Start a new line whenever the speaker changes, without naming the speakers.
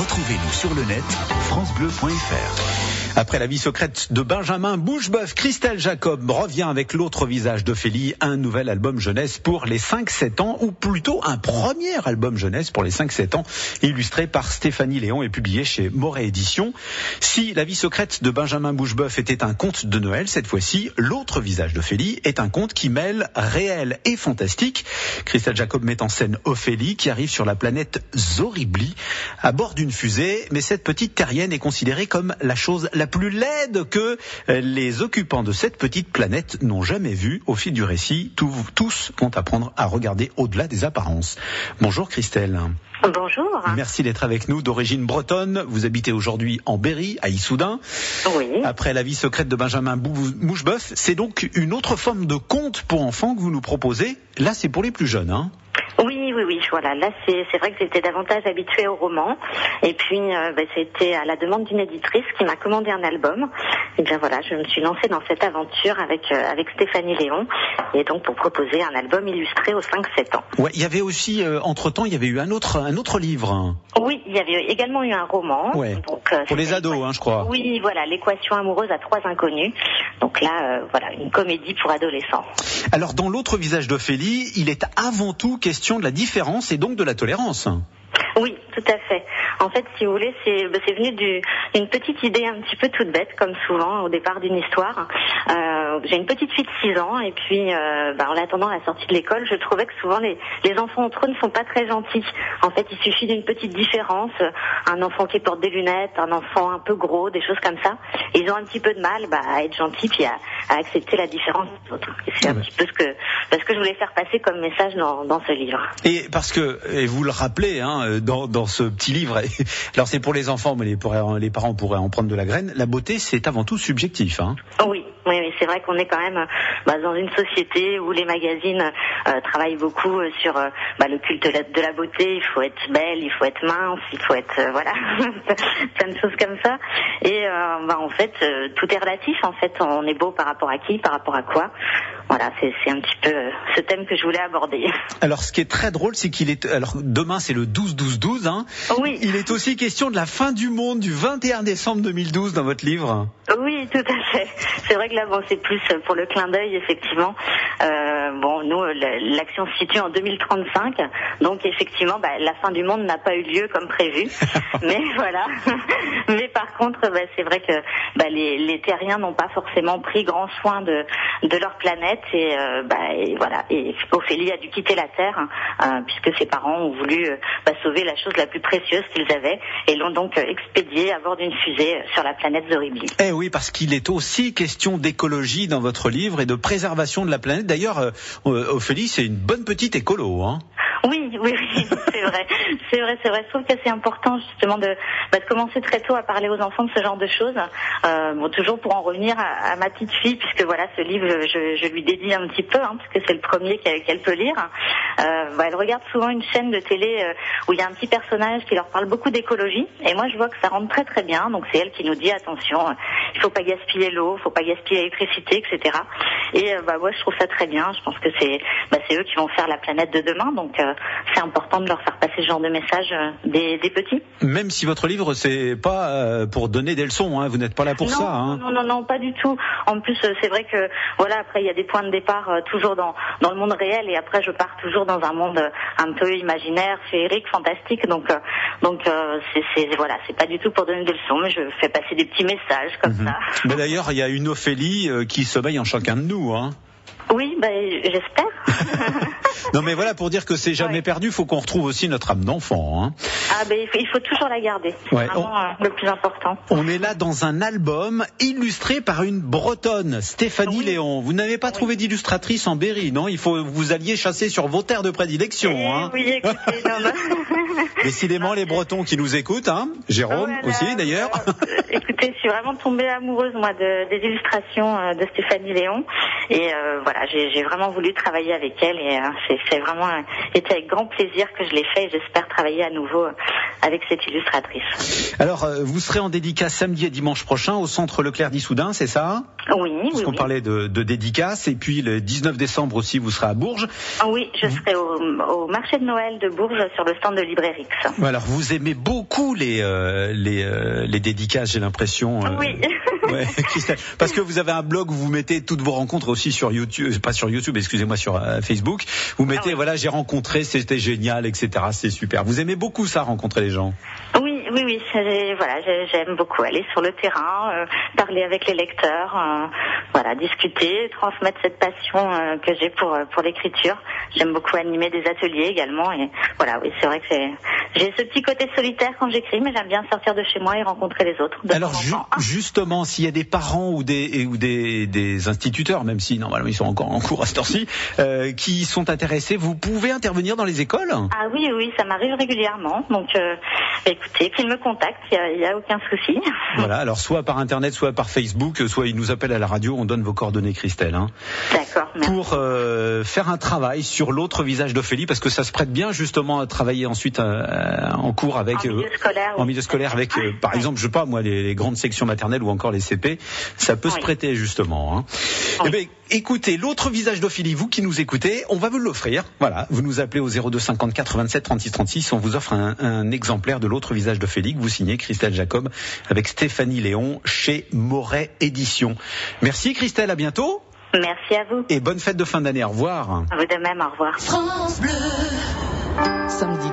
Retrouvez-nous sur le net, francebleu.fr. Après la vie secrète de Benjamin Boucheboeuf, Christelle Jacob revient avec l'autre visage d'Ophélie, un nouvel album jeunesse pour les 5-7 ans, ou plutôt un premier album jeunesse pour les 5-7 ans, illustré par Stéphanie Léon et publié chez Moret Éditions. Si la vie secrète de Benjamin Boucheboeuf était un conte de Noël, cette fois-ci, l'autre visage d'Ophélie est un conte qui mêle réel et fantastique. Christelle Jacob met en scène Ophélie qui arrive sur la planète Zoribli à bord d'une fusée, mais cette petite terrienne est considérée comme la chose la plus laide que les occupants de cette petite planète n'ont jamais vue. Au fil du récit, tous vont apprendre à regarder au-delà des apparences. Bonjour Christelle.
Bonjour.
Merci d'être avec nous. D'origine bretonne, vous habitez aujourd'hui en Berry, à Issoudun.
Oui.
Après la vie secrète de Benjamin Boucheboeuf, c'est donc une autre forme de conte pour enfants que vous nous proposez. Là, c'est pour les plus jeunes, hein ?
Oui, voilà. Là, c'est vrai que j'étais davantage habituée au roman. Et puis, c'était à la demande d'une éditrice qui m'a commandé un album. Et bien voilà, je me suis lancée dans cette aventure avec Stéphanie Léon. Et donc, pour proposer un album illustré aux 5-7 ans.
Ouais, il y avait aussi, entre-temps, il y avait eu un autre livre.
Oui, il y avait également eu un roman.
Ouais. Donc, pour les ados, je crois.
Oui, voilà, l'équation amoureuse à 3 inconnus. Donc là, une comédie pour adolescents.
Alors, dans l'autre visage d'Ophélie, il est avant tout question de la différence et donc de la tolérance.
Oui, tout à fait. En fait, si vous voulez, c'est venu d'une petite idée un petit peu toute bête, comme souvent au départ d'une histoire. J'ai une petite fille de 6 ans et puis en attendant la sortie de l'école, je trouvais que souvent les enfants entre eux ne sont pas très gentils. En fait, il suffit d'une petite différence, un enfant qui porte des lunettes, un enfant un peu gros, des choses comme ça. Et ils ont un petit peu de mal à être gentils puis à accepter la différence des autres. Et c'est un petit peu ce que je voulais faire passer comme message dans ce livre.
Et parce que, et vous le rappelez, dans ce petit livre, alors c'est pour les enfants, mais les parents pourraient en prendre de la graine, la beauté c'est avant tout subjectif.
Oui, c'est vrai qu'on est quand même dans une société où les magazines travaillent beaucoup sur le culte de la beauté. Il faut être belle, il faut être mince, il faut être plein de choses comme ça. Et en fait, tout est relatif. En fait, on est beau par rapport à qui, par rapport à quoi. Voilà, c'est un petit peu ce thème que je voulais aborder.
Alors, ce qui est très drôle, c'est demain c'est le 12-12-12.
Oui.
Il est aussi question de la fin du monde du 21 décembre 2012 dans votre livre.
Oui, tout à fait. C'est vrai que là, c'est plus pour le clin d'œil, effectivement. Nous, l'action se situe en 2035, donc effectivement, la fin du monde n'a pas eu lieu comme prévu. Mais voilà. Mais par contre, c'est vrai que les terriens n'ont pas forcément pris grand soin de leur planète et voilà. Et Ophélie a dû quitter la Terre puisque ses parents ont voulu sauver la chose la plus précieuse qu'ils avaient et l'ont donc expédiée à bord d'une fusée sur la planète Zoribli.
Eh oui, parce qu'il est aussi question d'écologie dans votre livre et de préservation de la planète. D'ailleurs, Ophélie, c'est une bonne petite écolo,
Oui, c'est vrai. Je trouve que c'est important justement de commencer très tôt à parler aux enfants de ce genre de choses. Toujours pour en revenir à ma petite fille, puisque voilà, ce livre, je lui dédie un petit peu, puisque c'est le premier qu'elle peut lire. Elle regarde souvent une chaîne de télé où il y a un petit personnage qui leur parle beaucoup d'écologie, et moi je vois que ça rentre très très bien. Donc c'est elle qui nous dit attention, il faut pas gaspiller l'eau, faut pas gaspiller l'électricité, etc. Et moi je trouve ça très bien. Je pense que c'est eux qui vont faire la planète de demain, donc c'est important de leur faire passer ce genre de message des petits.
Même si votre livre c'est pas pour donner des leçons, vous n'êtes pas là pour ça.
Non, pas du tout. En plus, c'est vrai que voilà, après il y a des points de départ toujours dans le monde réel, et après je pars toujours dans un monde un peu imaginaire, féerique, fantastique. Donc c'est pas du tout pour donner des leçons, mais je fais passer des petits messages comme ça.
Mais d'ailleurs, il y a une Ophélie qui sommeille en chacun de nous,
Oui, j'espère.
Non mais voilà, pour dire que c'est jamais perdu, il faut qu'on retrouve aussi notre âme d'enfant.
Il faut toujours la garder. C'est vraiment le plus important.
On est là dans un album illustré par une Bretonne, Stéphanie Léon. Vous n'avez pas trouvé d'illustratrice en Berry, non ? Il faut que vous alliez chasser sur vos terres de prédilection.
Oui, écoutez, non.
Décidément, les Bretons qui nous écoutent, Jérôme aussi d'ailleurs.
Écoutez, je suis vraiment tombée amoureuse moi des illustrations de Stéphanie Léon, et j'ai vraiment voulu travailler avec avec elle et c'est vraiment été avec grand plaisir que je l'ai fait et j'espère travailler à nouveau avec cette illustratrice.
Alors, vous serez en dédicace samedi et dimanche prochain au centre Leclerc d'Issoudun, c'est ça ?
Oui,
Parce qu'on parlait de dédicace, et puis le 19 décembre aussi, vous serez à Bourges.
Oui, je serai au marché de Noël de Bourges sur le stand de Librérix.
Alors, vous aimez beaucoup les dédicaces, j'ai l'impression.
Oui.
Ouais, Christelle, parce que vous avez un blog où vous mettez toutes vos rencontres aussi sur YouTube, pas sur YouTube, excusez-moi, sur Facebook. Vous mettez, voilà, j'ai rencontré, c'était génial, etc. C'est super. Vous aimez beaucoup ça, rencontrer les gens?
Oui, voilà, j'aime beaucoup aller sur le terrain, parler avec les lecteurs, voilà, discuter, transmettre cette passion que j'ai pour l'écriture. J'aime beaucoup animer des ateliers également et voilà, oui, c'est vrai que j'ai ce petit côté solitaire quand j'écris, mais j'aime bien sortir de chez moi et rencontrer les autres.
Alors justement, s'il y a des parents ou des instituteurs, même si normalement ils sont encore en cours à cette heure-ci, qui sont intéressés, vous pouvez intervenir dans les écoles?
Ah oui, ça m'arrive régulièrement. Donc, écoutez, qu'ils me contactent, il y a aucun souci.
Voilà, alors soit par internet, soit par Facebook, soit ils nous appellent à la radio, on donne vos coordonnées, Christelle. Hein,
d'accord, merci.
Pour faire un travail sur l'autre visage d'Ophélie, parce que ça se prête bien justement à travailler ensuite en cours avec
en
milieu scolaire avec par exemple, je sais pas moi, les grandes sections maternelles ou encore les CP, ça peut se prêter justement. Hein. Eh bien, écoutez, l'autre visage d'Ophélie, vous qui nous écoutez, on va vous l'offrir. Voilà, vous nous appelez au 02 54 27 36 36, on vous offre un exemplaire de l'autre visage d'Ophélie que vous signez, Christelle Jacob, avec Stéphanie Léon chez Moret Éditions. Merci Christelle, à bientôt.
Merci à vous.
Et bonne fête de fin d'année, au revoir.
À vous de même, au revoir.
France Bleu. Samedi